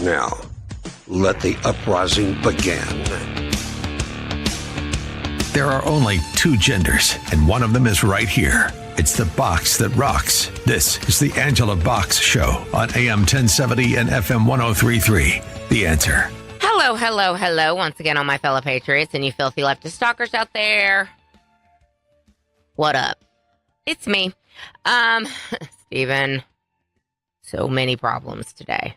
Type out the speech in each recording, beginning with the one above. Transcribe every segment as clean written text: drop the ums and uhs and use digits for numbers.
Now, let the uprising begin. There are only two genders, and one of them is right here. It's the box that rocks. This is the Angela Box Show on AM 1070 and FM 1033. The Answer. Hello. Once again, all my fellow patriots and you filthy leftist stalkers out there. What up? It's me. Stephen. So many problems today.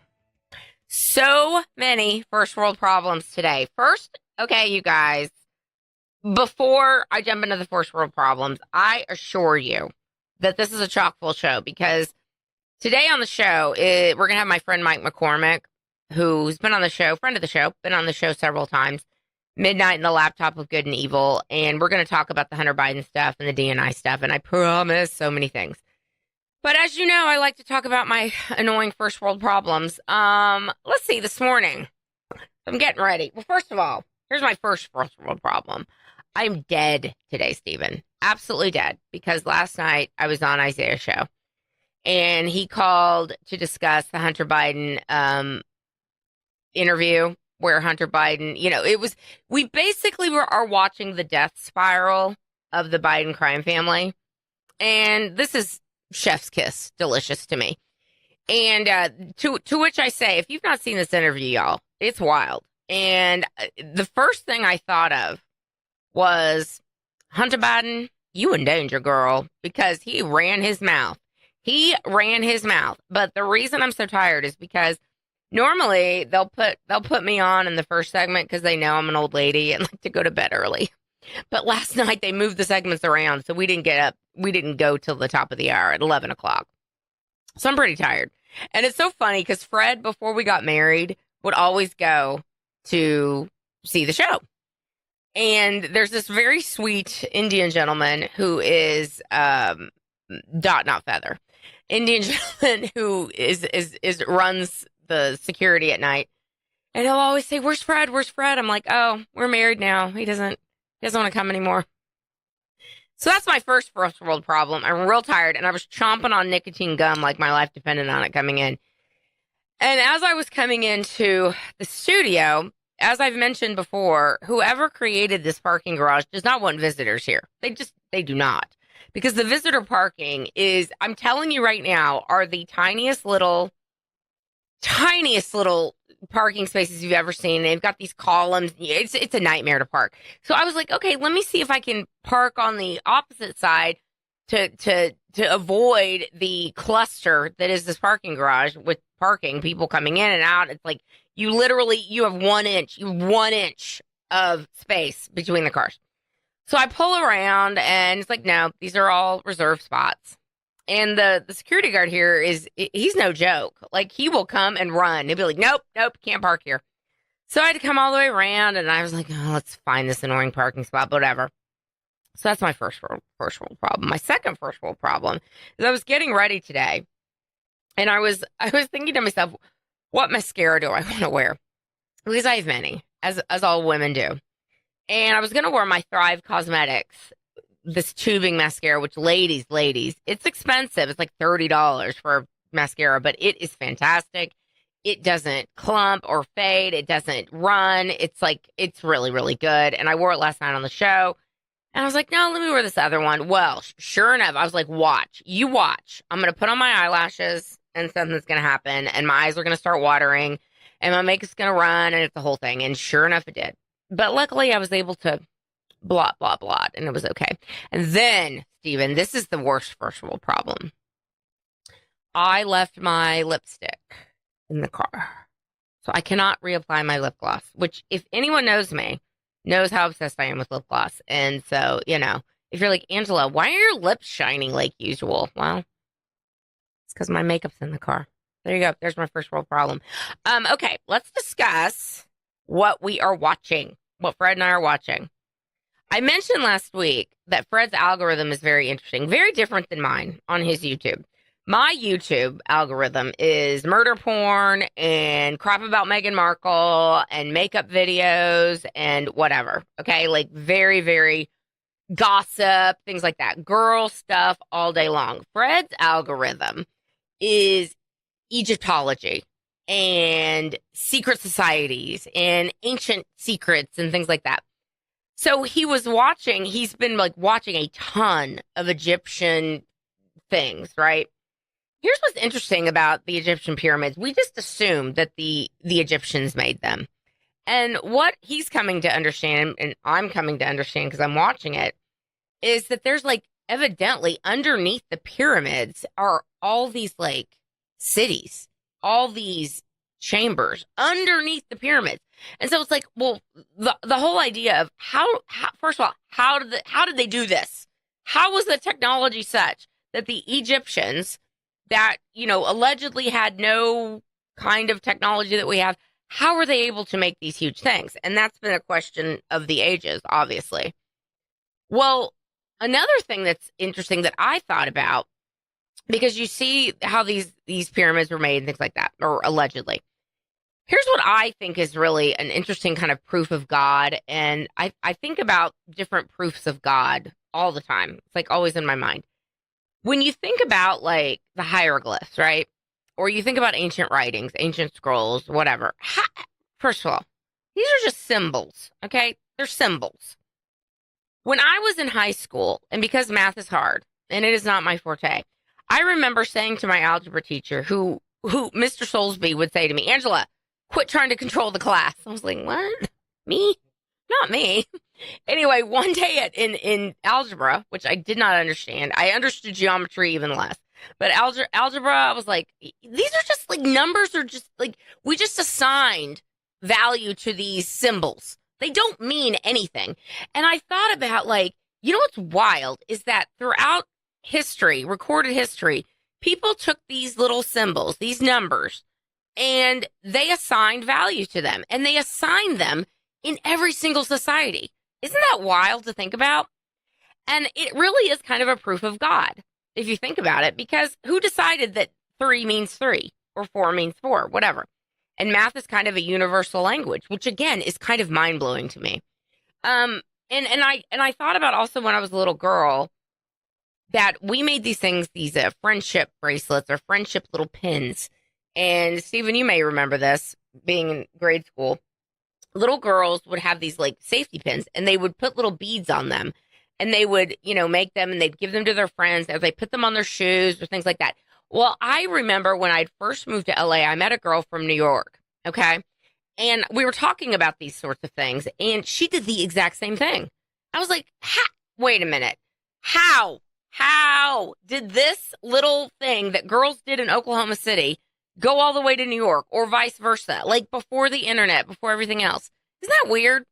So many first world problems today. First, okay, you guys, before I jump into the first world problems, I assure you that this is a chock full show because today on the show, we're going to have my friend Mike McCormick, who's been on the show, friend of the show, been on the show several times, Midnight in the Laptop of Good and Evil, and we're going to talk about the Hunter Biden stuff and the DNI stuff, and I promise so many things. But as you know, I like to talk about my annoying first world problems. Let's see, this morning, I'm getting ready. Well, first of all, here's my first world problem. I'm dead today, Stephen. Absolutely dead. Because last night I was on Isaiah's show and he called to discuss the Hunter Biden interview where Hunter Biden, we basically are watching the death spiral of the Biden crime family. And this is chef's kiss, delicious to me. And to which I say, if you've not seen this interview, y'all, it's wild. And the first thing I thought of was, Hunter Biden, you in danger, girl, because he ran his mouth. But the reason I'm so tired is because normally they'll put me on in the first segment because they know I'm an old lady and like to go to bed early. But last night they moved the segments around, so we didn't get up. We didn't go till the top of the hour at 11 o'clock. So I'm pretty tired. And it's so funny because Fred, before we got married, would always go to see the show. And there's this very sweet Indian gentleman who is dot, not feather. Indian gentleman who is runs the security at night. And he'll always say, Where's Fred? I'm like, oh, we're married now. He doesn't want to come anymore. So that's my first world problem. I'm real tired, and I was chomping on nicotine gum like my life depended on it coming in. And as I was coming into the studio, as I've mentioned before, whoever created this parking garage does not want visitors here. They do not. Because the visitor parking is, I'm telling you right now, are the tiniest little parking spaces you've ever seen. They've got these columns. It's a nightmare to park. So I was like, okay, let me see if I can park on the opposite side to avoid the cluster that is this parking garage with parking, people coming in and out. It's like you have 1 inch of space between the cars. So I pull around and it's like, no, these are all reserved spots. And the security guard here he's no joke. Like, he will come and run. He'll be like, nope, can't park here. So I had to come all the way around, and I was like, oh, let's find this annoying parking spot, whatever. So that's my first world problem. My second first world problem is I was getting ready today, and I was thinking to myself, what mascara do I want to wear? Because I have many, as all women do. And I was going to wear my Thrive Cosmetics, this tubing mascara, which ladies, it's expensive. It's like $30 for mascara, but it is fantastic. It doesn't clump or fade. It doesn't run. It's really, really good. And I wore it last night on the show. And I was like, no, let me wear this other one. Well, sure enough, I was like, watch. I'm going to put on my eyelashes and something's going to happen. And my eyes are going to start watering and my makeup's going to run and it's the whole thing. And sure enough, it did. But luckily I was able to blot, and it was okay. And then, Stephen, this is the worst first world problem. I left my lipstick in the car. So I cannot reapply my lip gloss, which if anyone knows me, knows how obsessed I am with lip gloss. And so, if you're like, Angela, why are your lips shining like usual? Well, it's because my makeup's in the car. There you go. There's my first world problem. Okay, let's discuss what we are watching, what Fred and I are watching. I mentioned last week that Fred's algorithm is very interesting, very different than mine on his YouTube. My YouTube algorithm is murder porn and crap about Meghan Markle and makeup videos and whatever. Okay, like very, very gossip, things like that. Girl stuff all day long. Fred's algorithm is Egyptology and secret societies and ancient secrets and things like that. So he's been like watching a ton of Egyptian things, right? Here's what's interesting about the Egyptian pyramids. We just assumed that the Egyptians made them. And what he's coming to understand, and I'm coming to understand because I'm watching it, is that there's like evidently underneath the pyramids are all these like cities, all these chambers underneath the pyramids. And so it's like, well, the whole idea of how first of all, how did they do this? How was the technology such that the Egyptians that, allegedly had no kind of technology that we have, how were they able to make these huge things? And that's been a question of the ages, obviously. Well, another thing that's interesting that I thought about, because you see how these pyramids were made and things like that, or allegedly. Here's what I think is really an interesting kind of proof of God. And I think about different proofs of God all the time. It's like always in my mind. When you think about like the hieroglyphs, right? Or you think about ancient writings, ancient scrolls, whatever. First of all, these are just symbols, okay? They're symbols. When I was in high school, and because math is hard, and it is not my forte, I remember saying to my algebra teacher, who Mr. Soulsby would say to me, Angela, quit trying to control the class. I was like, what? Me? Not me. Anyway, one day in algebra, which I did not understand, I understood geometry even less. But algebra, I was like, these are just like numbers are just like, we just assigned value to these symbols. They don't mean anything. And I thought about like, what's wild is that throughout history, recorded history, people took these little symbols, these numbers, and they assigned value to them. And they assigned them in every single society. Isn't that wild to think about? And it really is kind of a proof of God, if you think about it, because who decided that 3 means 3 or 4 means 4, whatever? And math is kind of a universal language, which again is kind of mind blowing to me. And I thought about also when I was a little girl that we made these things, these friendship bracelets or friendship little pins. And Stephen, you may remember this being in grade school. Little girls would have these like safety pins and they would put little beads on them and they would, make them and they'd give them to their friends as they put them on their shoes or things like that. Well, I remember when I'd first moved to LA, I met a girl from New York. Okay. And we were talking about these sorts of things and she did the exact same thing. I was like, wait a minute. How did this little thing that girls did in Oklahoma City go all the way to New York or vice versa, like before the internet, before everything else? Isn't that weird?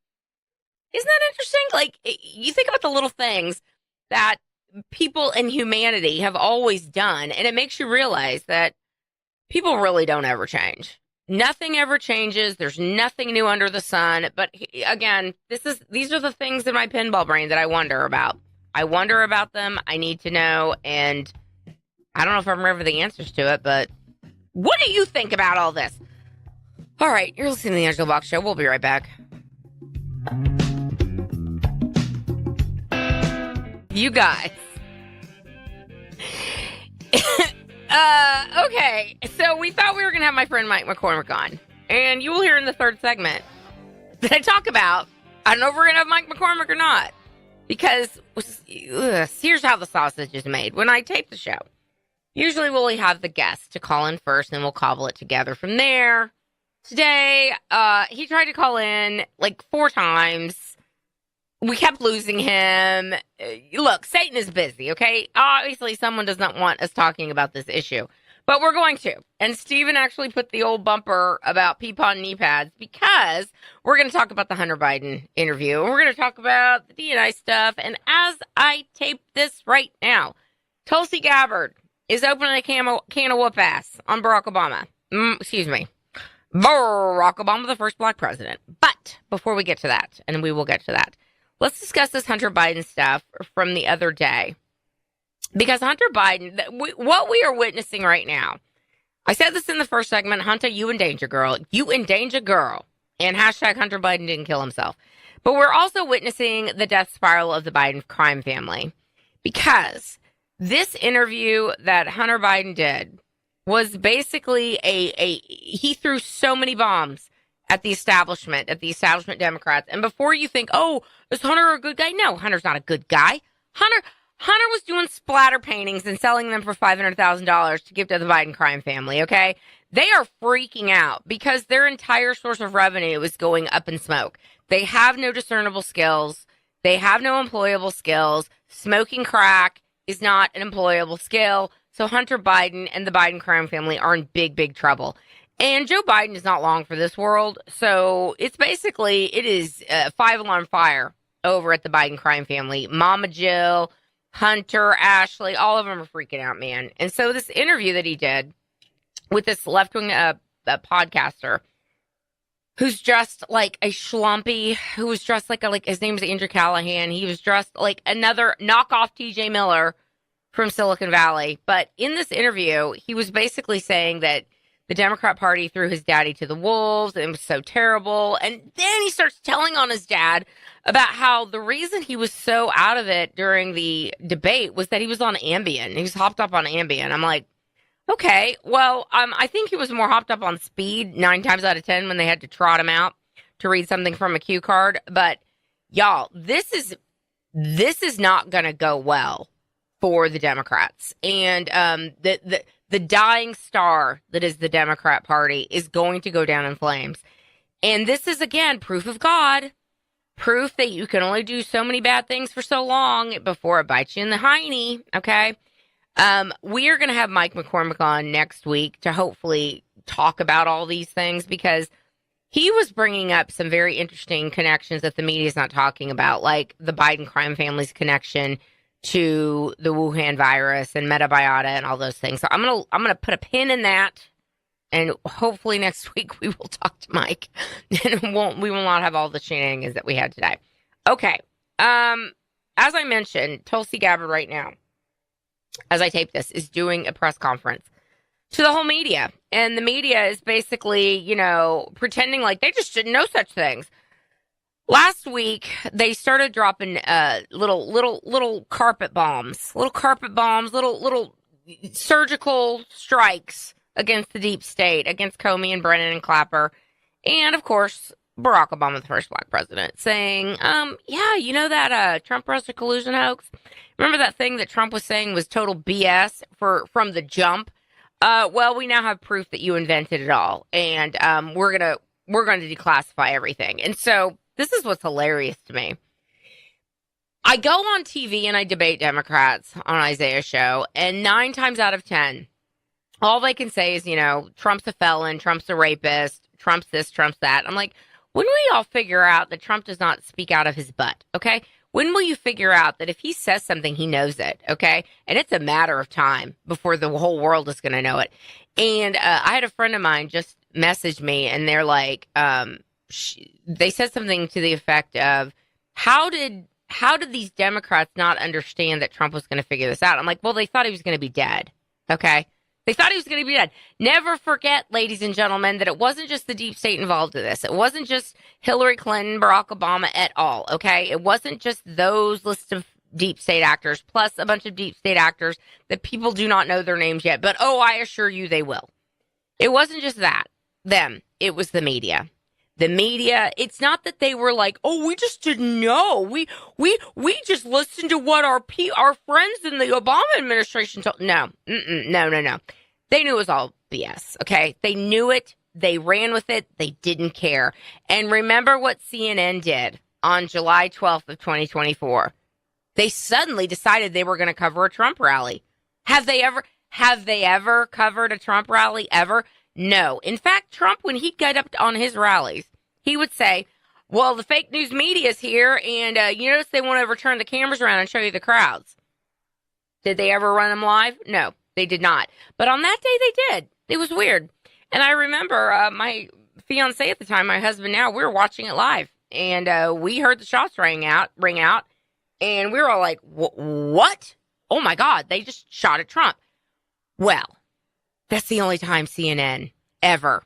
Isn't that interesting? Like, you think about the little things that people in humanity have always done, and it makes you realize that people really don't ever change. Nothing ever changes. There's nothing new under the sun. But again, these are the things in my pinball brain that I wonder about. I wonder about them. I need to know, and I don't know if I remember the answers to it, but what do you think about all this? All right, you're listening to the Angela Box Show. We'll be right back. You guys. Okay, so we thought we were going to have my friend Mike McCormick on. And you will hear in the third segment that I talk about, I don't know if we're going to have Mike McCormick or not. Because here's how the sausage is made. When I tape the show, usually we'll have the guest to call in first, and we'll cobble it together from there. Today, he tried to call in like 4 times. We kept losing him. Look, Satan is busy, okay? Obviously, someone does not want us talking about this issue. But we're going to. And Steven actually put the old bumper about peepaw knee pads because we're going to talk about the Hunter Biden interview. And we're going to talk about the DNI stuff. And as I tape this right now, Tulsi Gabbard is opening a can of whoop ass on Barack Obama. Barack Obama, the first black president. But before we get to that, and we will get to that, let's discuss this Hunter Biden stuff from the other day. Because Hunter Biden, what we are witnessing right now, I said this in the first segment, Hunter, you endanger girl. You endanger girl. And hashtag Hunter Biden didn't kill himself. But we're also witnessing the death spiral of the Biden crime family. Because this interview that Hunter Biden did was basically he threw so many bombs at the establishment Democrats. And before you think, oh, is Hunter a good guy? No, Hunter's not a good guy. Hunter was doing splatter paintings and selling them for $500,000 to give to the Biden crime family, okay? They are freaking out because their entire source of revenue is going up in smoke. They have no discernible skills. They have no employable skills. Smoking crack is not an employable skill. So Hunter Biden and the Biden crime family are in big, big trouble. And Joe Biden is not long for this world. So it is five-alarm fire over at the Biden crime family. Mama Jill, Hunter, Ashley, all of them are freaking out, man. And so this interview that he did with this left-wing podcaster who's dressed like a schlumpy, who was dressed like his name is Andrew Callahan. He was dressed like another knockoff TJ Miller from Silicon Valley. But in this interview, he was basically saying that the Democrat Party threw his daddy to the wolves, and it was so terrible. And then he starts telling on his dad about how the reason he was so out of it during the debate was that he was on Ambien. He was hopped up on Ambien. I'm like, okay, well, I think he was more hopped up on speed 9 times out of 10 when they had to trot him out to read something from a cue card. But y'all, this is not going to go well for the Democrats. And the dying star that is the Democrat Party is going to go down in flames. And this is, again, proof of God, proof that you can only do so many bad things for so long before it bites you in the hiney, okay? We are going to have Mike McCormick on next week to hopefully talk about all these things, because he was bringing up some very interesting connections that the media is not talking about, like the Biden crime family's connection to the Wuhan virus and Metabiota and all those things. So I'm gonna put a pin in that, and hopefully next week we will talk to Mike, and we will not have all the shenanigans that we had today. Okay. As I mentioned, Tulsi Gabbard right now, as I tape this, is doing a press conference to the whole media, and the media is basically, pretending like they just didn't know such things. Last week, they started dropping little carpet bombs, little surgical strikes against the deep state, against Comey and Brennan and Clapper, and of course Barack Obama, the first black president, saying, that Trump-Russia collusion hoax. Remember that thing that Trump was saying was total BS from the jump? Well, we now have proof that you invented it all, and we're gonna declassify everything. And so this is what's hilarious to me. I go on TV and I debate Democrats on Isaiah's show, and 9 times out of 10, all they can say is, Trump's a felon, Trump's a rapist, Trump's this, Trump's that. I'm like, when will you all figure out that Trump does not speak out of his butt, okay? When will you figure out that if he says something, he knows it, okay? And it's a matter of time before the whole world is going to know it. And I had a friend of mine just message me, and they're like, they said something to the effect of, how did these Democrats not understand that Trump was going to figure this out? I'm like, well, they thought he was going to be dead, okay? They thought he was going to be dead. Never forget, ladies and gentlemen, that it wasn't just the deep state involved in this. It wasn't just Hillary Clinton, Barack Obama at all, okay? It wasn't just those lists of deep state actors, plus a bunch of deep state actors that people do not know their names yet, but I assure you they will. It wasn't just them. It was the media. The media, it's not that they were like, we just didn't know. We just listened to what our friends in the Obama administration told. No. They knew it was all BS, okay? They knew it. They ran with it. They didn't care. And remember what CNN did on July 12th of 2024. They suddenly decided they were going to cover a Trump rally. Have they ever covered a Trump rally ever? No. In fact, Trump, when he'd get up on his rallies, he would say, well, the fake news media is here, and you notice they won't ever turn the cameras around and show you the crowds. Did they ever run them live? No, they did not. But on that day, they did. It was weird. And I remember my fiance at the time, my husband now, we were watching it live, and we heard the shots ring out, and we were all like, what? Oh, my God, they just shot at Trump. Well, that's the only time CNN ever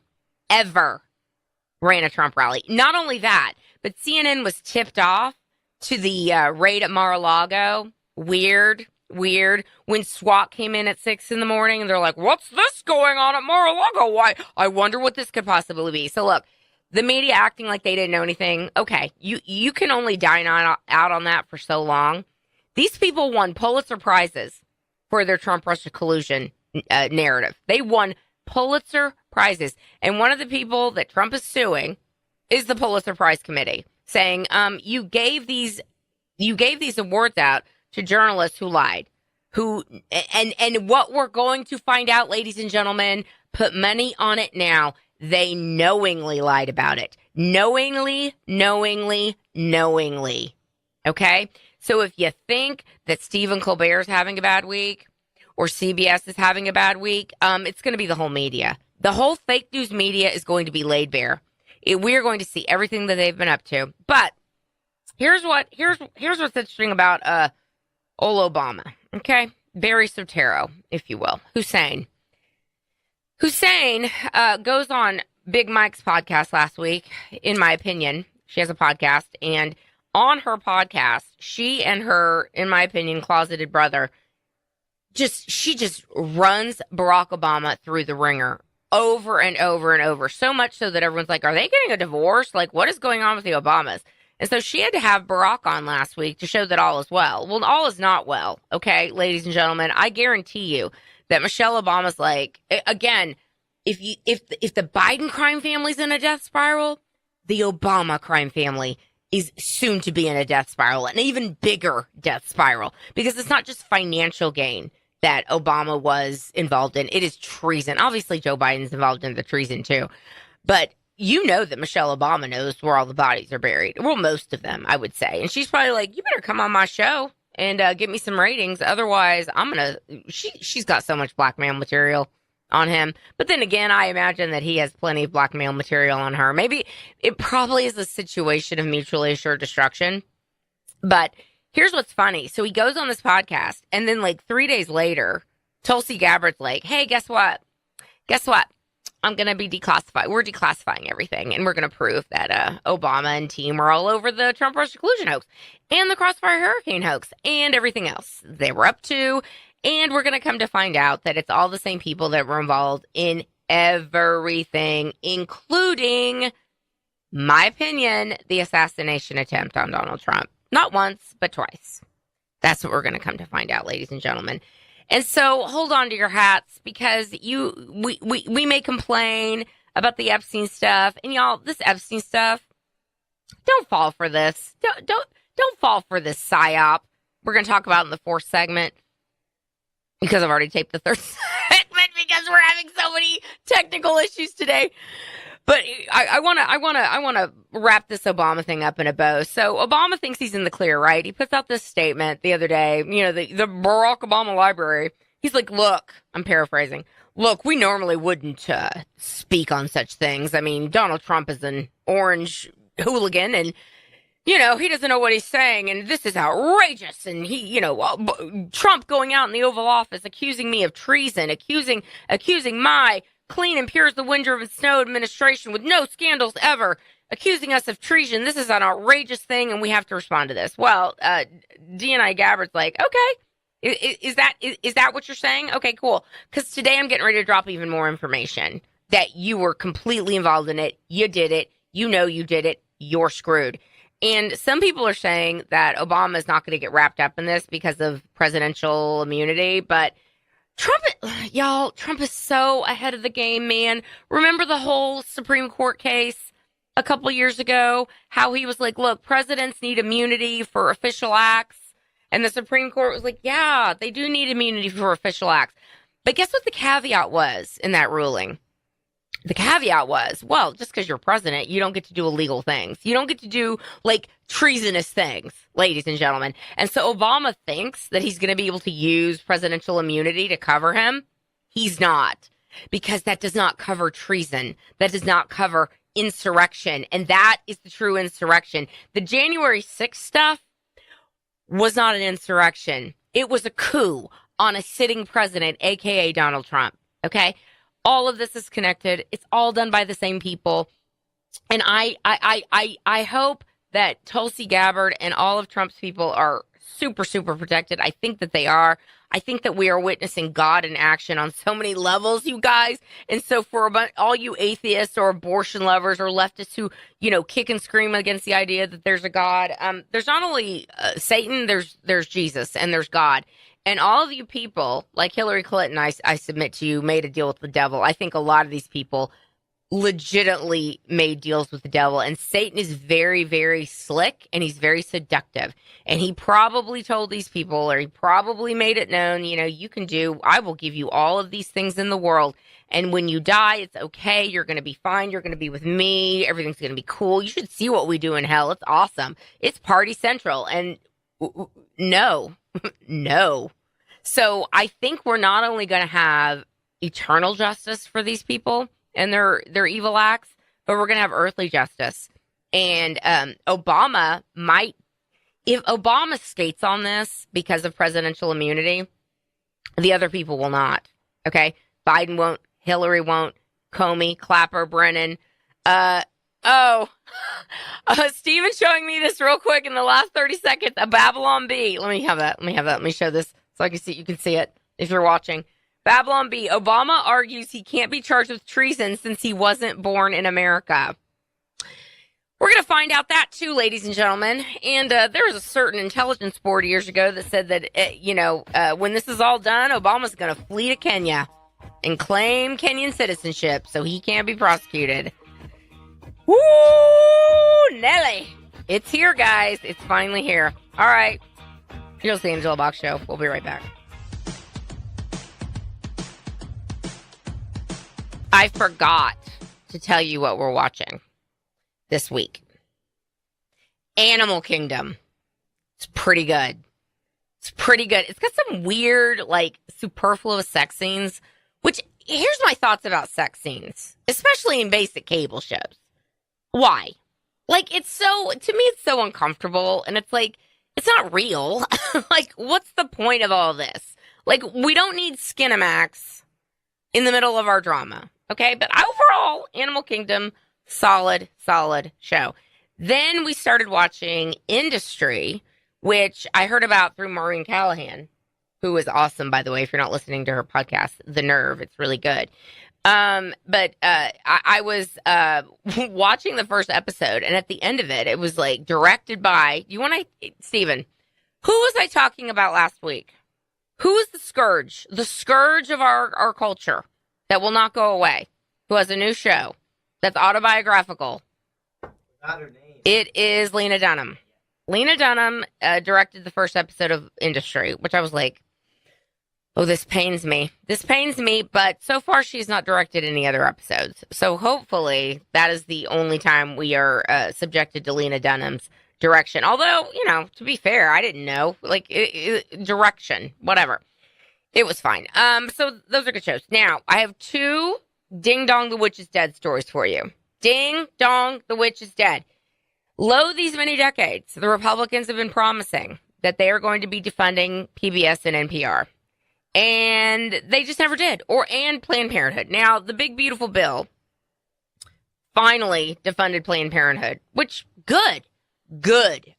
ran a Trump rally. Not only that, but CNN was tipped off to the raid at Mar-a-Lago. Weird. weird when SWAT came in at 6 in the morning and they're like, what's this going on at Mar-a-Lago? Why? I wonder what this could possibly be. So look, the media acting like they didn't know anything. Okay, you can only dine out on that for so long. These people won Pulitzer Prizes for their Trump-Russia collusion narrative. They won Pulitzer Prizes. And one of the people that Trump is suing is the Pulitzer Prize Committee, saying, you gave these awards out to journalists who lied, and what we're going to find out, ladies and gentlemen, put money on it now. They knowingly lied about it. Knowingly. Okay? So if you think that Stephen Colbert is having a bad week or CBS is having a bad week, it's going to be the whole media. The whole fake news media is going to be laid bare. We're going to see everything that they've been up to. But here's what's interesting about old Obama. Okay? Barry Soetoro, if you will. Hussein goes on Big Mike's podcast last week, in my opinion. She has a podcast, and on her podcast, she and her, in my opinion, closeted brother, she just runs Barack Obama through the ringer over and over and over, so much so that everyone's like, are they getting a divorce? Like, what is going on with the Obamas? And so she had to have Barack on last week to show that all is well. Well, all is not well, okay, ladies and gentlemen. I guarantee you that Michelle Obama's like, again, if the Biden crime family's in a death spiral, the Obama crime family is soon to be in a death spiral, an even bigger death spiral, because it's not just financial gain that Obama was involved in. It is treason. Obviously, Joe Biden's involved in the treason too, but you know that Michelle Obama knows where all the bodies are buried. Well, most of them, I would say. And she's probably like, you better come on my show and get me some ratings. Otherwise, she's got so much blackmail material on him. But then again, I imagine that he has plenty of blackmail material on her. Maybe it probably is a situation of mutually assured destruction. But here's what's funny. So he goes on this podcast, and then like 3 days later, Tulsi Gabbard's like, hey, guess what? I'm going to be declassified. We're declassifying everything, and we're going to prove that Obama and team were all over the Trump-Russia collusion hoax and the Crossfire Hurricane hoax and everything else they were up to. And we're going to come to find out that it's all the same people that were involved in everything, including, my opinion, the assassination attempt on Donald Trump. Not once, but twice. That's what we're going to come to find out, ladies and gentlemen. And so hold on to your hats, because we may complain about the Epstein stuff, and y'all, this Epstein stuff, don't fall for this. Don't fall for this psyop. We're going to talk about in the fourth segment, because I've already taped the third segment because we're having so many technical issues today. But I want to wrap this Obama thing up in a bow. So Obama thinks he's in the clear, right? He puts out this statement the other day, you know, the Barack Obama Library. He's like, look, I'm paraphrasing. Look, we normally wouldn't speak on such things. I mean, Donald Trump is an orange hooligan, and, you know, he doesn't know what he's saying, and this is outrageous. And he, you know, Trump going out in the Oval Office accusing me of treason, accusing my clean and pure as the winter of a snow administration with no scandals ever, accusing us of treason. This is an outrageous thing, and we have to respond to this. Well, D&I Gabbard's like, okay, is that what you're saying? Okay, cool. Because today I'm getting ready to drop even more information that you were completely involved in it. You did it. You know you did it. You're screwed. And some people are saying that Obama is not going to get wrapped up in this because of presidential immunity, but Trump is so ahead of the game, man. Remember the whole Supreme Court case a couple years ago? How he was like, look, presidents need immunity for official acts. And the Supreme Court was like, yeah, they do need immunity for official acts. But guess what the caveat was in that ruling? The caveat was, well, just because you're president, you don't get to do illegal things. You don't get to do, like, treasonous things, ladies and gentlemen. And so Obama thinks that he's going to be able to use presidential immunity to cover him. He's not, because that does not cover treason. That does not cover insurrection. And that is the true insurrection. The January 6th stuff was not an insurrection. It was a coup on a sitting president, a.k.a. Donald Trump. Okay? All of this is connected. It's all done by the same people. And I hope that Tulsi Gabbard and all of Trump's people are super, super protected. I think that they are. I think that we are witnessing God in action on so many levels, you guys. And so for all you atheists or abortion lovers or leftists who, kick and scream against the idea that there's a God, there's not only Satan, there's Jesus, and there's God. And all of you people, like Hillary Clinton, I submit to you, made a deal with the devil. I think a lot of these people legitimately made deals with the devil, and Satan is very, very slick, and he's very seductive, and he probably told these people, or he probably made it known, I will give you all of these things in the world, and when you die, it's okay, you're going to be fine, you're going to be with me, everything's going to be cool, you should see what we do in hell, it's awesome, it's party central, and no, no. So I think we're not only going to have eternal justice for these people and their evil acts, but we're going to have earthly justice. And Obama might, if Obama skates on this because of presidential immunity, the other people will not. Okay? Biden won't, Hillary won't, Comey, Clapper, Brennan. Steven's showing me this real quick in the last 30 seconds. A Babylon Bee. Let me have that. Let me show this so I can see. You can see it if you're watching. Babylon Bee. Obama argues he can't be charged with treason since he wasn't born in America. We're going to find out that too, ladies and gentlemen. And there was a certain intelligence board years ago that said that, when this is all done, Obama's going to flee to Kenya and claim Kenyan citizenship so he can't be prosecuted. Woo, Nelly. It's here, guys. It's finally here. All right. Here's the Angela Box Show. We'll be right back. I forgot to tell you what we're watching this week. Animal Kingdom. It's pretty good. It's pretty good. It's got some weird, superfluous sex scenes, which, here's my thoughts about sex scenes, especially in basic cable shows. Why? It's so uncomfortable, and it's it's not real. What's the point of all this? We don't need Skinamax in the middle of our drama. Okay, but overall, Animal Kingdom, solid show. Then we started watching Industry, which I heard about through Maureen Callahan, who is awesome, by the way, if you're not listening to her podcast, The Nerve. It's really good. But I was watching the first episode, and at the end of it, it was directed by, Steven, who was I talking about last week? Who is the scourge? The scourge of our culture that will not go away, who has a new show that's autobiographical. Forgot her name. It is Lena Dunham. Lena Dunham directed the first episode of Industry, which I was like, oh, this pains me. This pains me, but so far she's not directed any other episodes. So hopefully that is the only time we are subjected to Lena Dunham's direction. Although, to be fair, I didn't know. Direction, whatever. It was fine. So those are good shows. Now, I have 2 Ding Dong the Witch is Dead stories for you. Ding Dong the Witch is Dead. Lo these many decades, the Republicans have been promising that they are going to be defunding PBS and NPR. And they just never did. And Planned Parenthood. Now, the big, beautiful bill finally defunded Planned Parenthood, which, good,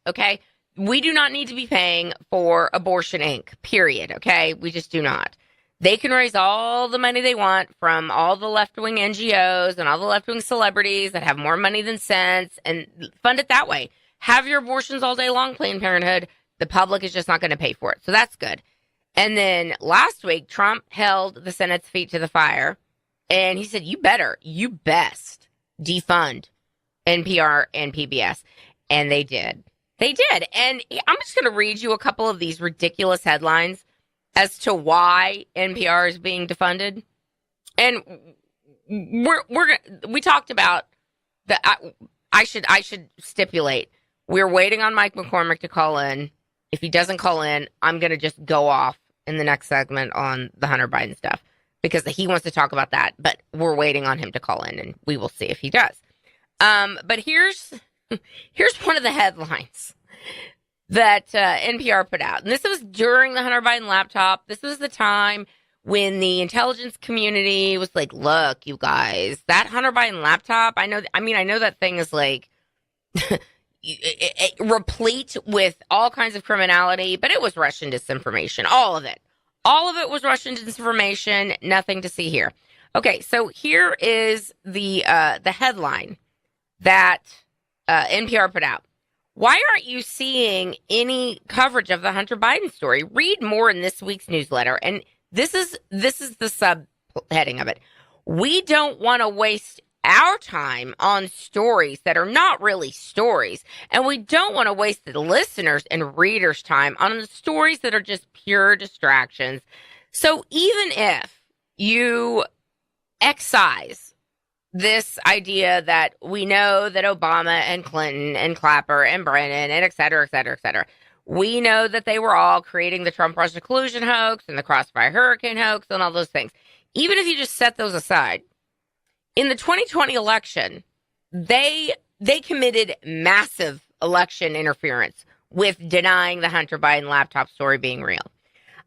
okay? We do not need to be paying for Abortion Inc., period, okay? We just do not. They can raise all the money they want from all the left-wing NGOs and all the left-wing celebrities that have more money than sense and fund it that way. Have your abortions all day long, Planned Parenthood. The public is just not going to pay for it. So that's good. And then last week, Trump held the Senate's feet to the fire, and he said, you best defund NPR and PBS. And they did. They did. And I'm just going to read you a couple of these ridiculous headlines as to why NPR is being defunded. And we talked about I should stipulate, we're waiting on Mike McCormick to call in. If he doesn't call in, I'm going to just go off in the next segment on the Hunter Biden stuff because he wants to talk about that, but we're waiting on him to call in, and we will see if he does. But here's one of the headlines that NPR put out. And this was during the Hunter Biden laptop. This was the time when the intelligence community was like, look, you guys, that Hunter Biden laptop, I know that thing is replete with all kinds of criminality, but it was Russian disinformation. All of it. All of it was Russian disinformation. Nothing to see here. Okay, so here is the headline that NPR put out. Why aren't you seeing any coverage of the Hunter Biden story? Read more in this week's newsletter. And this is the subheading of it. We don't want to waste our time on stories that are not really stories. And we don't want to waste the listeners' and readers' time on the stories that are just pure distractions. So even if you excise this idea that we know that Obama and Clinton and Clapper and Brennan and et cetera, et cetera, et cetera, we know that they were all creating the Trump-Russia collusion hoax and the Crossfire Hurricane hoax and all those things. Even if you just set those aside, in the 2020 election, they committed massive election interference with denying the Hunter Biden laptop story being real.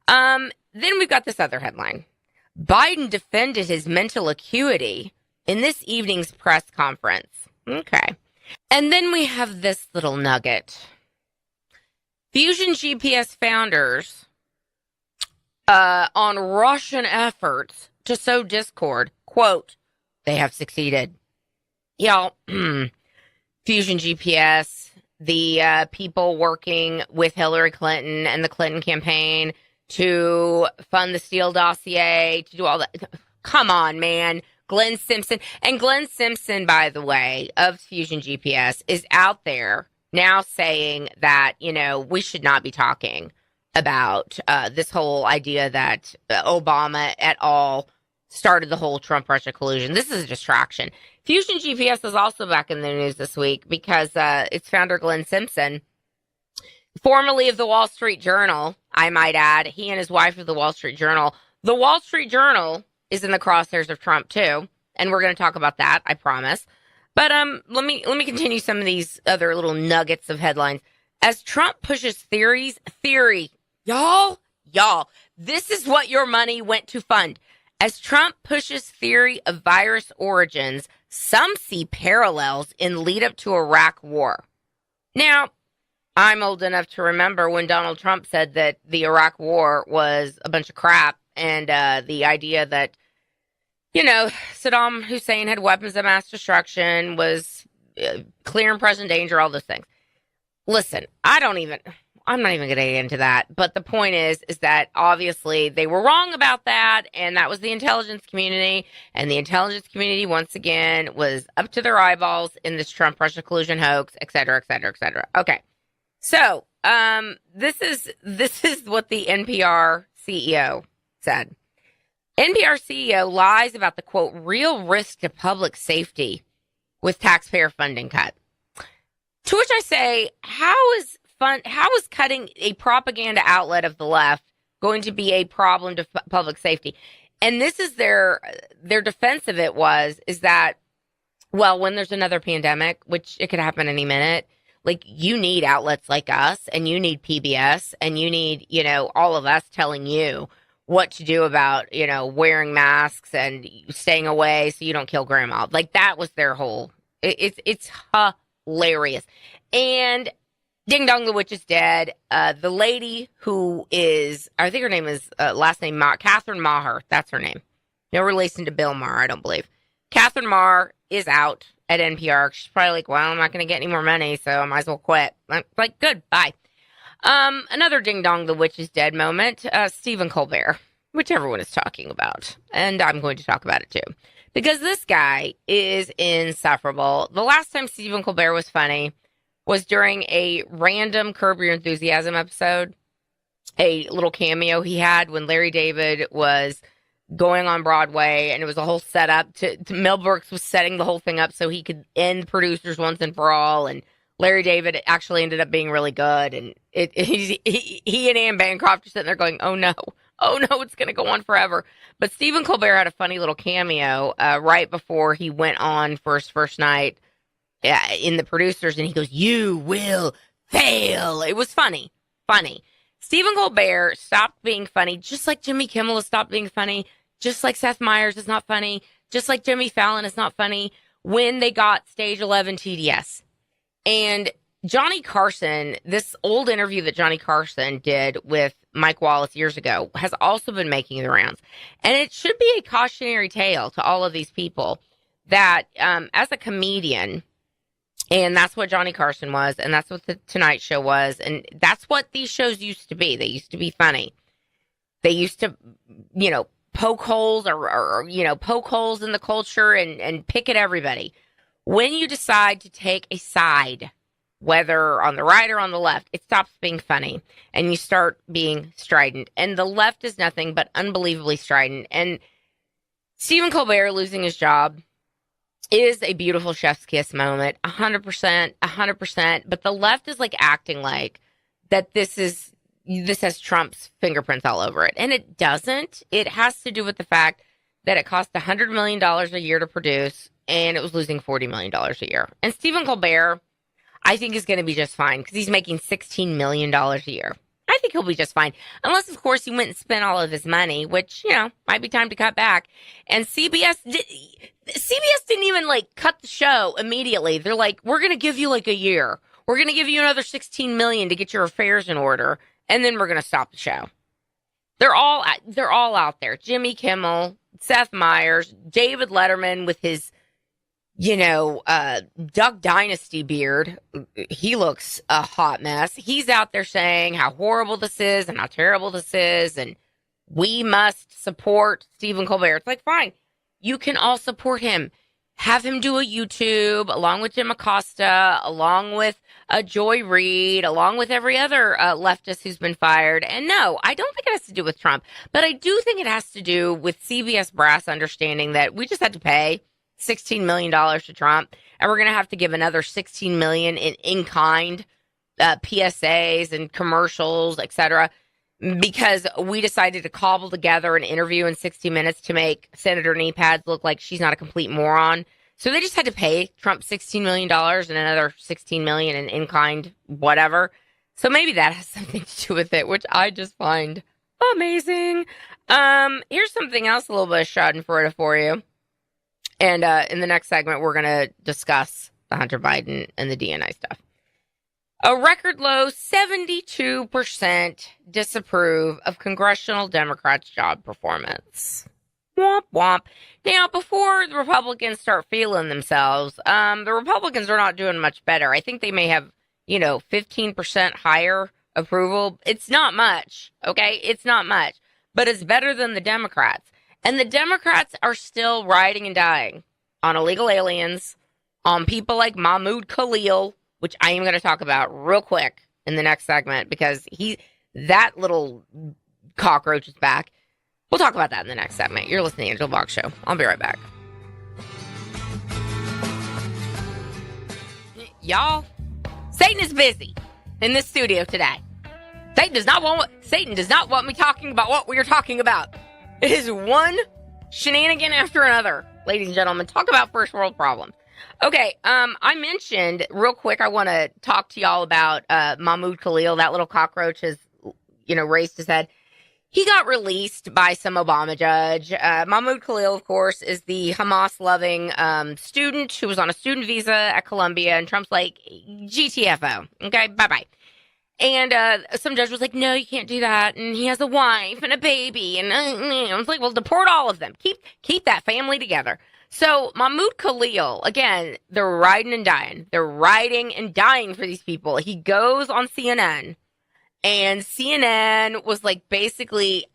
Then we've got this other headline. Biden defended his mental acuity in this evening's press conference. Okay. And then we have this little nugget. Fusion GPS founders on Russian efforts to sow discord, quote, they have succeeded. Y'all, Fusion GPS, the people working with Hillary Clinton and the Clinton campaign to fund the Steele dossier, to do all that. Come on, man. Glenn Simpson. And Glenn Simpson, by the way, of Fusion GPS is out there now saying that, you know, we should not be talking about this whole idea that Obama et al. Started the whole Trump-Russia collusion. This is a distraction. Fusion GPS is also back in the news this week because its founder, Glenn Simpson, formerly of the Wall Street Journal, I might add, he and his wife of the Wall Street Journal. The Wall Street Journal is in the crosshairs of Trump too, and we're going to talk about that, I promise. But let me continue some of these other little nuggets of headlines. As Trump pushes theory, y'all, this is what your money went to fund. As Trump pushes theory of virus origins, some see parallels in lead up to Iraq war. Now, I'm old enough to remember when Donald Trump said that the Iraq war was a bunch of crap and the idea that, you know, Saddam Hussein had weapons of mass destruction, was clear and present danger, all those things. Listen, I'm not even going to get into that. But the point is that obviously they were wrong about that. And that was the intelligence community. And the intelligence community, once again, was up to their eyeballs in this Trump-Russia collusion hoax, et cetera, et cetera, et cetera. Okay. So, this is what the NPR CEO said. NPR CEO lies about the, quote, real risk to public safety with taxpayer funding cut. To which I say, how is cutting a propaganda outlet of the left going to be a problem to public safety? And this is their defense of it is that, well, when there's another pandemic, which it could happen any minute, like, you need outlets like us, and you need PBS, and you need, you know, all of us telling you what to do about, you know, wearing masks and staying away so you don't kill grandma. Like, that was their whole, it's hilarious. And ding dong, the witch is dead. The lady who is, I think her name is, last name, Catherine Maher. That's her name. No relation to Bill Maher, I don't believe. Catherine Maher is out at NPR. She's probably like, well, I'm not going to get any more money, so I might as well quit. I'm like, good, bye. Another ding dong, the witch is dead moment. Stephen Colbert, which everyone is talking about. And I'm going to talk about it too. Because this guy is insufferable. The last time Stephen Colbert was funny was during a random Curb Your Enthusiasm episode, a little cameo he had when Larry David was going on Broadway, and it was a whole setup to Mel Brooks was setting the whole thing up so he could end Producers once and for all, and Larry David actually ended up being really good, and he and Anne Bancroft are sitting there going, oh no, it's going to go on forever. But Stephen Colbert had a funny little cameo right before he went on for his first night in the Producers, and he goes, you will fail. It was funny. Stephen Colbert stopped being funny, just like Jimmy Kimmel has stopped being funny, just like Seth Meyers is not funny, just like Jimmy Fallon is not funny, when they got Stage 11 TDS. And Johnny Carson, this old interview that Johnny Carson did with Mike Wallace years ago, has also been making the rounds. And it should be a cautionary tale to all of these people that as a comedian, and that's what Johnny Carson was, and that's what the Tonight Show was, and that's what these shows used to be. They used to be funny. They used to, poke holes or poke holes in the culture and pick at everybody. When you decide to take a side, whether on the right or on the left, it stops being funny and you start being strident. And the left is nothing but unbelievably strident. And Stephen Colbert losing his job is a beautiful chef's kiss moment, 100%. But the left is like acting like that this has Trump's fingerprints all over it. And it doesn't. It has to do with the fact that it cost $100 million a year to produce, and it was losing $40 million a year. And Stephen Colbert, I think, is going to be just fine because he's making $16 million a year. I think he'll be just fine. Unless, of course, he went and spent all of his money, which, might be time to cut back. And CBS didn't even, cut the show immediately. They're like, we're going to give you, a year. We're going to give you another $16 million to get your affairs in order, and then we're going to stop the show. They're all out there. Jimmy Kimmel, Seth Meyers, David Letterman with his Duck Dynasty beard. He looks a hot mess. He's out there saying how horrible this is and how terrible this is, and we must support Stephen Colbert. It's like, fine, you can all support him. Have him do a YouTube along with Jim Acosta, along with Joy Reid, along with every other leftist who's been fired. And no, I don't think it has to do with Trump, but I do think it has to do with CBS brass understanding that we just had to pay $16 million to Trump, and we're going to have to give another $16 million in kind PSAs and commercials, etc., because we decided to cobble together an interview in 60 Minutes to make Senator Kneepads look like she's not a complete moron. So they just had to pay Trump $16 million and another $16 million in kind whatever. So maybe that has something to do with it, which I just find amazing. Here's something else, a little bit of schadenfreude for you. And in the next segment, we're going to discuss the Hunter Biden and the DNI stuff. A record low 72% disapprove of congressional Democrats' job performance. Womp womp. Now, before the Republicans start feeling themselves, the Republicans are not doing much better. I think they may have, 15% higher approval. It's not much, okay? It's not much. But it's better than the Democrats. And the Democrats are still riding and dying on illegal aliens, on people like Mahmoud Khalil, which I am going to talk about real quick in the next segment because that little cockroach is back. We'll talk about that in the next segment. You're listening to the Angela Box Show. I'll be right back. Y'all, Satan is busy in this studio today. Satan does not want me talking about what we are talking about. It is one shenanigan after another, ladies and gentlemen. Talk about first world problems. Okay, I mentioned real quick, I want to talk to y'all about Mahmoud Khalil. That little cockroach has, raised his head. He got released by some Obama judge. Mahmoud Khalil, of course, is the Hamas-loving student who was on a student visa at Columbia, and Trump's like, GTFO, okay, bye-bye. And some judge was like, no, you can't do that, and he has a wife and a baby, and I was like, well, deport all of them. Keep that family together. So Mahmoud Khalil, again, they're riding and dying. They're riding and dying for these people. He goes on CNN, and CNN was basically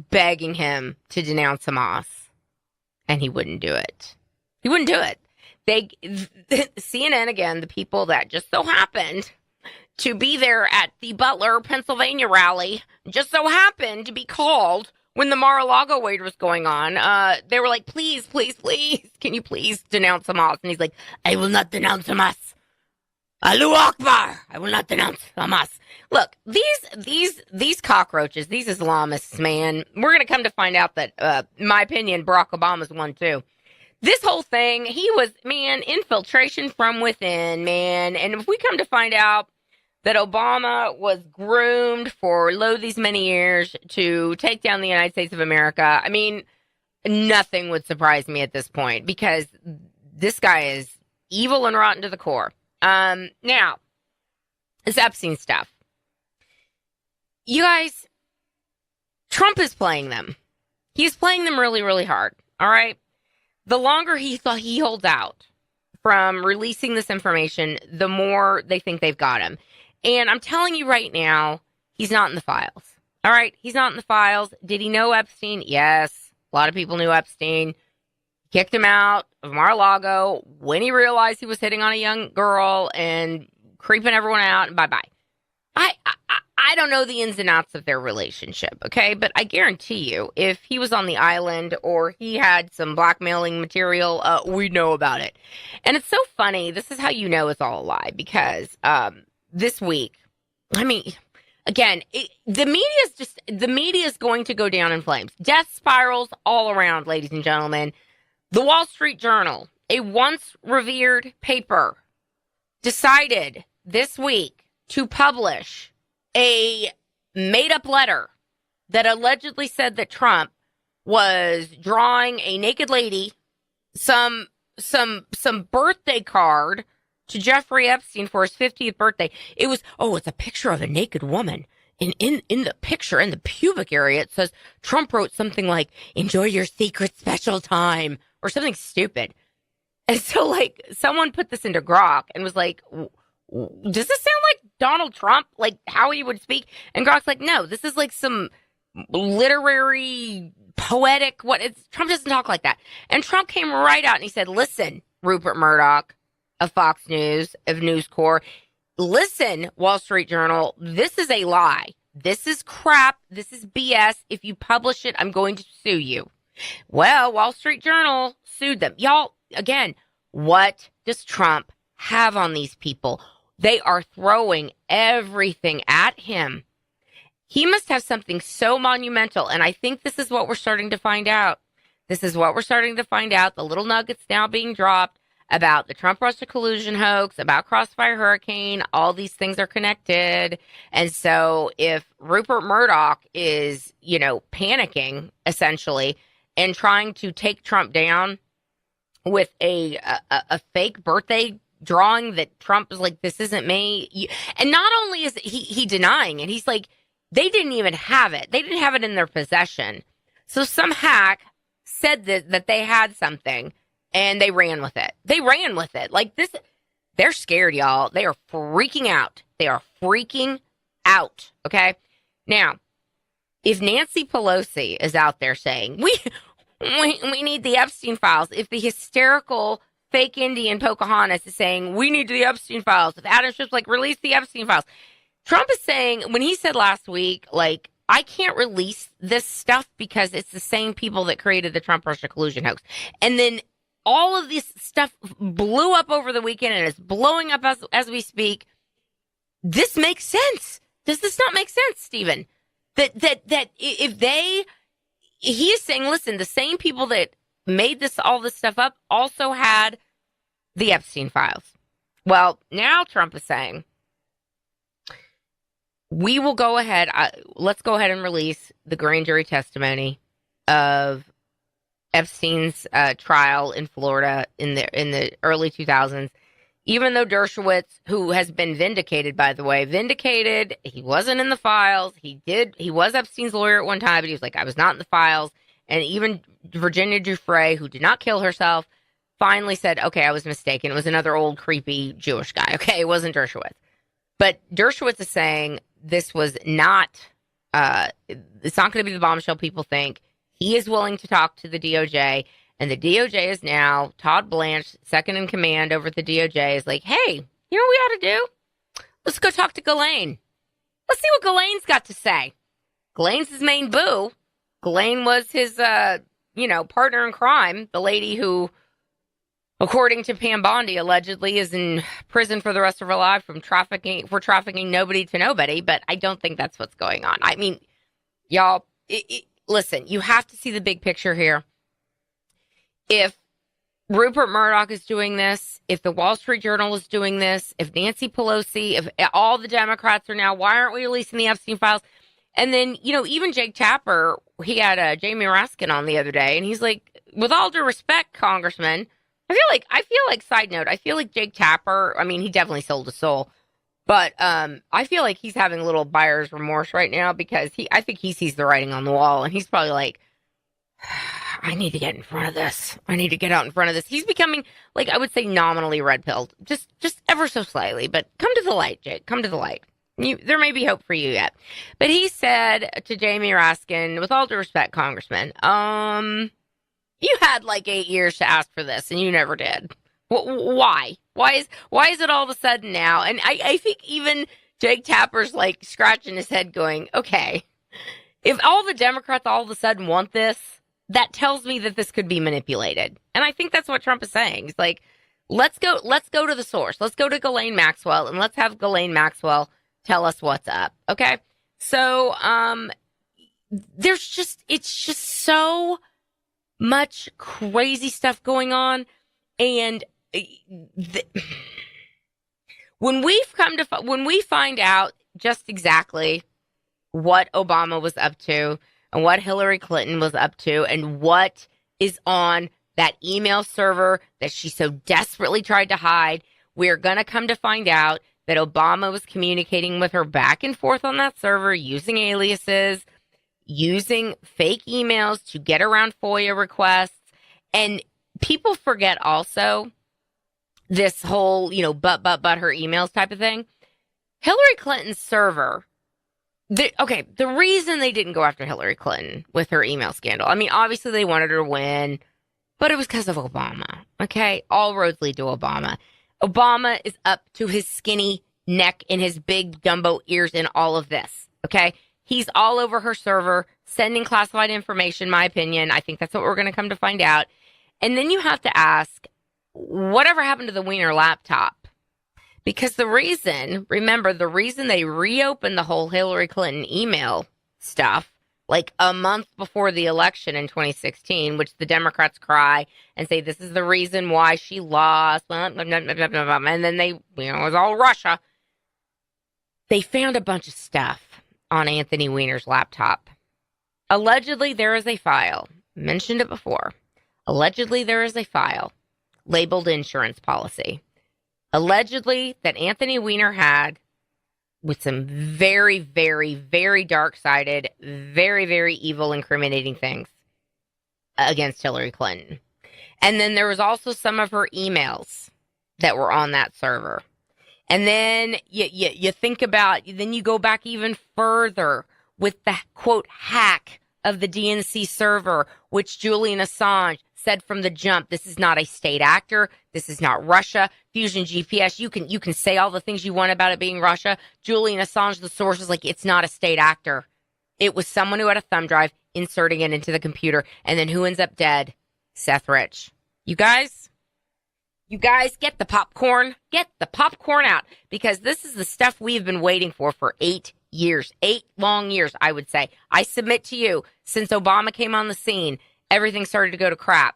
begging him to denounce Hamas, and he wouldn't do it. He wouldn't do it. CNN, again, the people that just so happened to be there at the Butler, Pennsylvania rally, just so happened to be called when the Mar-a-Lago raid was going on. They were like, please, can you please denounce Hamas? And he's like, I will not denounce Hamas. Allahu Akbar. I will not denounce Hamas. Look, these cockroaches, these Islamists, man, we're going to come to find out that, in my opinion, Barack Obama's one too. This whole thing, he was, infiltration from within, man. And if we come to find out that Obama was groomed for these many years to take down the United States of America, nothing would surprise me at this point because this guy is evil and rotten to the core. Now, This Epstein stuff. You guys, Trump is playing them. He's playing them really, really hard. All right. The longer he holds out from releasing this information, the more they think they've got him. And I'm telling you right now, he's not in the files. All right. He's not in the files. Did he know Epstein? Yes. A lot of people knew Epstein. Kicked him out of Mar-a-Lago when he realized he was hitting on a young girl and creeping everyone out, and bye-bye. I don't know the ins and outs of their relationship, okay? But I guarantee you, if he was on the island or he had some blackmailing material, we'd know about it. And it's so funny. This is how you know it's all a lie, because this week, I mean, again, the media is going to go down in flames. Death spirals all around, ladies and gentlemen. The Wall Street Journal, a once revered paper, decided this week to publish a made-up letter that allegedly said that Trump was drawing a naked lady, some birthday card to Jeffrey Epstein for his 50th birthday. It was, it's a picture of a naked woman. And in the picture, in the pubic area, it says Trump wrote something like, "Enjoy your secret special time," or something stupid. And so, like, someone put this into Grok and was like, does this sound like Donald Trump? Like, how he would speak? And Grok's like, no, this is like some literary, poetic, Trump doesn't talk like that. And Trump came right out and he said, listen, Rupert Murdoch of Fox News, of News Corp, listen, Wall Street Journal, this is a lie. This is crap. This is BS. If you publish it, I'm going to sue you. Well, Wall Street Journal sued them. Y'all, again, what does Trump have on these people? They are throwing everything at him. He must have something so monumental, and I think this is what we're starting to find out. This is what we're starting to find out. The little nuggets now being dropped about the Trump-Russia collusion hoax, about Crossfire Hurricane. All these things are connected. And so if Rupert Murdoch is, panicking, essentially, and trying to take Trump down with a fake birthday drawing that Trump is like, this isn't me. And not only is he denying it, he's like, they didn't even have it. They didn't have it in their possession. So some hack said that they had something and they ran with it. They ran with it. Like this, they're scared, y'all. They are freaking out. They are freaking out. Okay. Now, if Nancy Pelosi is out there saying, we need the Epstein files, if the hysterical fake Indian Pocahontas is saying, we need the Epstein files, if Adam Schiff's like, release the Epstein files, Trump is saying, when he said last week, like, I can't release this stuff because it's the same people that created the Trump-Russia collusion hoax. And then all of this stuff blew up over the weekend and is blowing up as we speak. This makes sense. Does this not make sense, Stephen? That if he is saying, listen, the same people that made all this stuff up also had the Epstein files. Well, now Trump is saying, we will go ahead. Let's go ahead and release the grand jury testimony of Epstein's trial in Florida in the early 2000s. Even though Dershowitz, who has been vindicated, by the way, he wasn't in the files. He was Epstein's lawyer at one time, but he was like, I was not in the files. And even Virginia Giuffre, who did not kill herself, finally said, okay, I was mistaken. It was another old creepy Jewish guy. Okay, it wasn't Dershowitz. But Dershowitz is saying this was not, it's not going to be the bombshell people think. He is willing to talk to the DOJ. And the DOJ is now, Todd Blanche, second in command over at the DOJ, is like, hey, you know what we ought to do? Let's go talk to Ghislaine. Let's see what Ghislaine's got to say. Ghislaine's his main boo. Ghislaine was his, partner in crime, the lady who, according to Pam Bondi, allegedly is in prison for the rest of her life for trafficking nobody to nobody. But I don't think that's what's going on. I mean, y'all, listen, you have to see the big picture here. If Rupert Murdoch is doing this, if the Wall Street Journal is doing this, if Nancy Pelosi, if all the Democrats are now, why aren't we releasing the Epstein files? And then, even Jake Tapper, he had Jamie Raskin on the other day, and he's like, with all due respect, Congressman, I feel like, side note, I feel like Jake Tapper, I mean, he definitely sold his soul, But I feel like he's having a little buyer's remorse right now because I think he sees the writing on the wall, and he's probably like, I need to get in front of this. I need to get out in front of this. He's becoming, like, I would say nominally red-pilled, just ever so slightly. But come to the light, Jake. Come to the light. There may be hope for you yet. But he said to Jamie Raskin, with all due respect, Congressman, you had like 8 years to ask for this, and you never did. Why? Why is it all of a sudden now? And I think even Jake Tapper's like scratching his head going, okay, if all the Democrats all of a sudden want this, that tells me that this could be manipulated. And I think that's what Trump is saying. He's like, let's go to the source. Let's go to Ghislaine Maxwell, and let's have Ghislaine Maxwell tell us what's up. Okay. So, it's just so much crazy stuff going on. And when we find out just exactly what Obama was up to and what Hillary Clinton was up to and what is on that email server that she so desperately tried to hide, we're going to come to find out that Obama was communicating with her back and forth on that server using aliases, using fake emails to get around FOIA requests. And people forget also this whole, but her emails type of thing. Hillary Clinton's server, the reason they didn't go after Hillary Clinton with her email scandal, I mean, obviously they wanted her to win, but it was because of Obama. Okay? All roads lead to Obama. Obama is up to his skinny neck and his big Dumbo ears in all of this. Okay? He's all over her server, sending classified information, my opinion. I think that's what we're going to come to find out. And then you have to ask, whatever happened to the Wiener laptop? Because the reason they reopened the whole Hillary Clinton email stuff like a month before the election in 2016, which the Democrats cry and say this is the reason why she lost, and then it was all Russia. They found a bunch of stuff on Anthony Weiner's laptop. Allegedly, there is a file. Mentioned it before. Allegedly, there is a file labeled insurance policy. Allegedly, that Anthony Weiner had with some very, very, very dark-sided, very, very evil, incriminating things against Hillary Clinton. And then there was also some of her emails that were on that server. And then you think about, then you go back even further with the, quote, hack of the DNC server, which Julian Assange said from the jump, this is not a state actor. This is not Russia. Fusion GPS, you can say all the things you want about it being Russia. Julian Assange, the source, is like, it's not a state actor. It was someone who had a thumb drive inserting it into the computer. And then who ends up dead? Seth Rich. You guys, get the popcorn. Get the popcorn out. Because this is the stuff we've been waiting for 8 years. 8 long years, I would say. I submit to you, since Obama came on the scene, everything started to go to crap.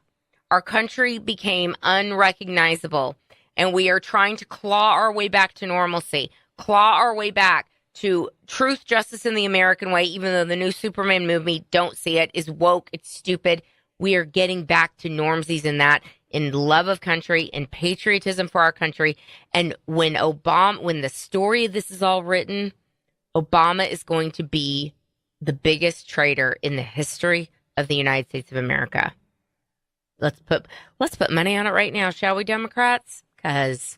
Our country became unrecognizable, and we are trying to claw our way back to normalcy, claw our way back to truth, justice, in the American way, even though the new Superman movie, don't see it, is woke, it's stupid. We are getting back to normsies in that, in love of country and patriotism for our country. And when the story of this is all written, Obama is going to be the biggest traitor in the history of the United States of America. Let's put money on it right now, shall we, Democrats? Because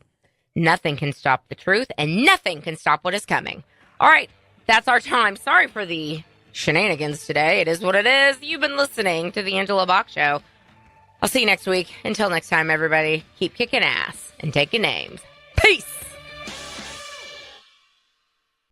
nothing can stop the truth and nothing can stop what is coming. All right, that's our time. Sorry for the shenanigans today. It is what it is. You've been listening to the Angela Box Show. I'll see you next week. Until next time, everybody, keep kicking ass and taking names. Peace.